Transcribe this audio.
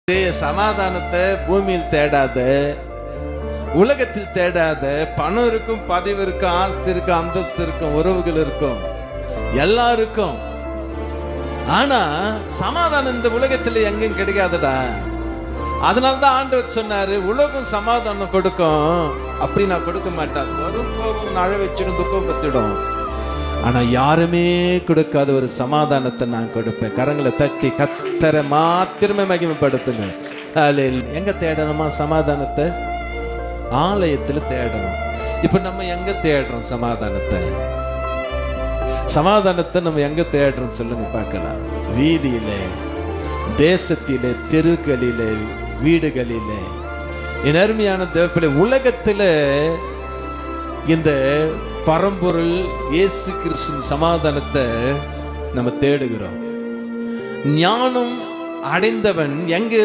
சமாதானத்தை பூமியில் தேடாத, உலகத்தில் தேடாத. பணம் இருக்கும், பதவி இருக்கும், ஆஸ்தி இருக்கும், அந்தஸ்து இருக்கும், உறவுகள் இருக்கும், எல்லாருக்கும். ஆனா சமாதானம் இந்த உலகத்துல எங்கேயும் கிடைக்காதுடா. அதனாலதான் ஆண்டவர் சொன்னாரு, உலகம் சமாதானம் கொடுக்கும், அப்படி நான் கொடுக்க மாட்டேன். வரும் போகும் அழ வச்சிடும், துக்கம் பத்திடும். ஆனா யாருமே கொடுக்காத ஒரு சமாதானத்தை நான் கொடுப்பேன். கரங்களை தட்டி கர்த்தரை மாத்திரமே மகிமைப்படுத்துங்க. எங்க தேடணுமா சமாதானத்தை? ஆலயத்துல தேடணும். இப்ப நம்ம எங்க தேடுறோம் சமாதானத்தை? சமாதானத்தை நம்ம எங்க தேடுறோம் சொல்லுங்க பார்க்கலாம். வீதியிலே, தேசத்திலே, தெருக்களிலே, வீடுகளிலே. என் அருமையான தேவப்பிள்ளை, உலகத்துல இந்த பரம்பொருள் இயேசு கிறிஸ்துவின் சமாதானத்தை நம்ம தேடுகிறோம். ஞானம் அடைந்தவன் எங்கே